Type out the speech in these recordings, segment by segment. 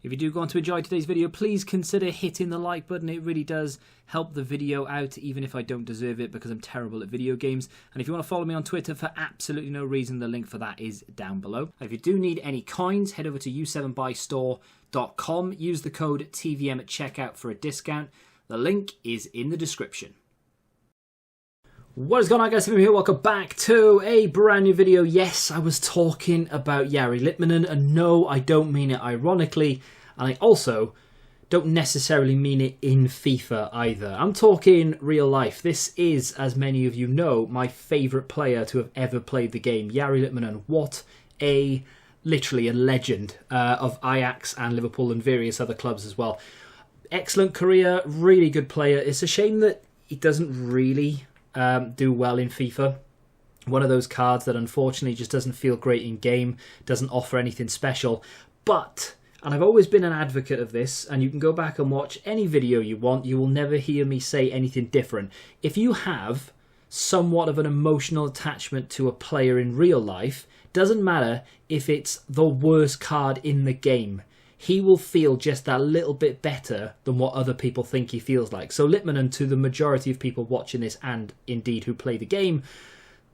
If you do go on to enjoy today's video, please consider hitting the like button. It really does help the video out, even if I don't deserve it because I'm terrible at video games. And if you want to follow me on Twitter for absolutely no reason, the link for that is down below. If you do need any coins, head over to u7buystore.com. Use the code TVM at checkout for a discount. The link is in the description. What is going on, guys? I'm here. Welcome back to a brand new video. Yes, I was talking about Jari Litmanen, and no, I don't mean it ironically, and I also don't necessarily mean it in FIFA either. I'm talking real life. This is, as many of you know, my favourite player to have ever played the game. Jari Litmanen, what a, literally a legend of Ajax and Liverpool and various other clubs as well. Excellent career, really good player. It's a shame that he doesn't really do well in FIFA. One of those cards that unfortunately just doesn't feel great in game, doesn't offer anything special. But, and I've always been an advocate of this, and you can go back and watch any video you want, you will never hear me say anything different. If you have somewhat of an emotional attachment to a player in real life, doesn't matter if it's the worst card in the game, he will feel just that little bit better than what other people think he feels like. So Litmanen, to the majority of people watching this and indeed who play the game,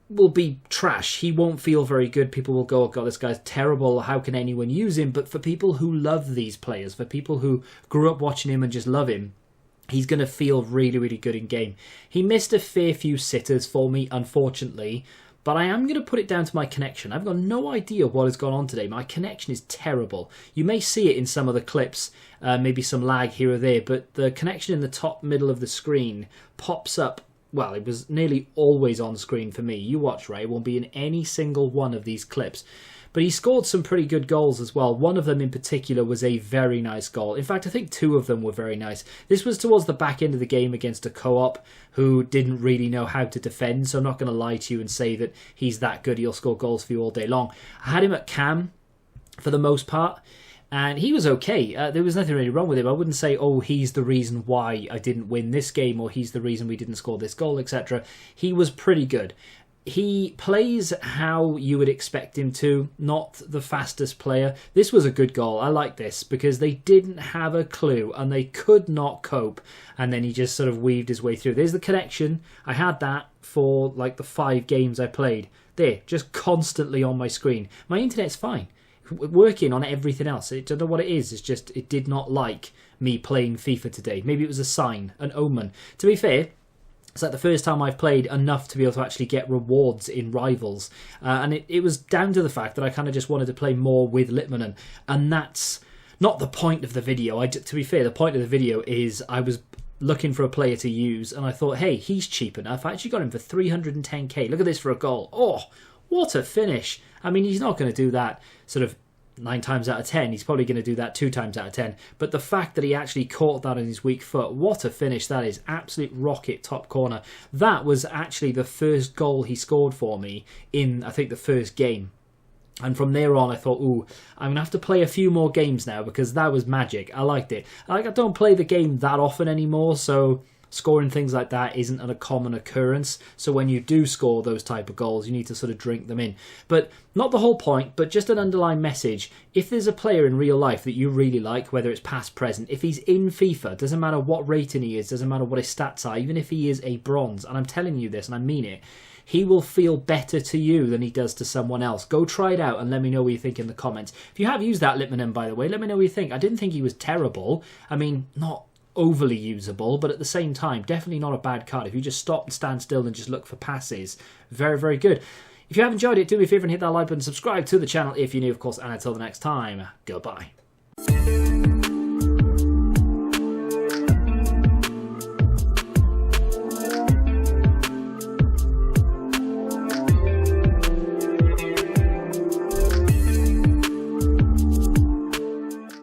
will be trash. He won't feel very good. People will go, oh God, this guy's terrible. How can anyone use him? But for people who love these players, for people who grew up watching him and just love him, he's going to feel really, really good in game. He missed a fair few sitters for me, unfortunately, but I am going to put it down to my connection. I've got no idea what has gone on today. My connection is terrible. You may see it in some of the clips, maybe some lag here or there, but the connection in the top middle of the screen pops up. Well, it was nearly always on screen for me. You watch, right? It won't be in any single one of these clips. But he scored some pretty good goals as well. One of them in particular was a very nice goal. In fact, I think two of them were very nice. This was towards the back end of the game against a co-op who didn't really know how to defend. So I'm not going to lie to you and say that he's that good. He'll score goals for you all day long. I had him at cam for the most part, and he was okay. There was nothing really wrong with him. I wouldn't say, oh, he's the reason why I didn't win this game, or he's the reason we didn't score this goal, etc. He was pretty good. He plays how you would expect him to, not the fastest player. This was a good goal. I like this because they didn't have a clue and they could not cope. And then he just sort of weaved his way through. There's the connection. I had that for like the 5 games I played. There, just constantly on my screen. My internet's fine. Working on everything else. I don't know what it is. It's just it did not like me playing FIFA today. Maybe it was a sign, an omen. To be fair, it's like the first time I've played enough to be able to actually get rewards in Rivals. And it was down to the fact that I kind of just wanted to play more with Litmanen. And that's not the point of the video. To be fair, the point of the video is I was looking for a player to use. And I thought, hey, he's cheap enough. I actually got him for 310k. Look at this for a goal. Oh, what a finish. I mean, he's not going to do that sort of 9 times out of 10. He's probably going to do that 2 times out of 10. But the fact that he actually caught that on his weak foot, what a finish that is. Absolute rocket top corner. That was actually the first goal he scored for me in, I think, the first game. And from there on, I thought, ooh, I'm going to have to play a few more games now because that was magic. I liked it. I don't play the game that often anymore, so scoring things like that isn't a common occurrence. So when you do score those type of goals, you need to sort of drink them in. But not the whole point, but just an underlying message. If there's a player in real life that you really like, whether it's past, present, if he's in FIFA, doesn't matter what rating he is, doesn't matter what his stats are, even if he is a bronze, and I'm telling you this and I mean it, he will feel better to you than he does to someone else. Go try it out and let me know what you think in the comments. If you have used that Litmanen, by the way, let me know what you think. I didn't think he was terrible. I mean, not overly usable, but at the same time, definitely not a bad card. If you just stop and stand still and just look for passes, very, very good. If you have enjoyed it, do me a favour and hit that like button, subscribe to the channel if you're new, of course, and until the next time, goodbye.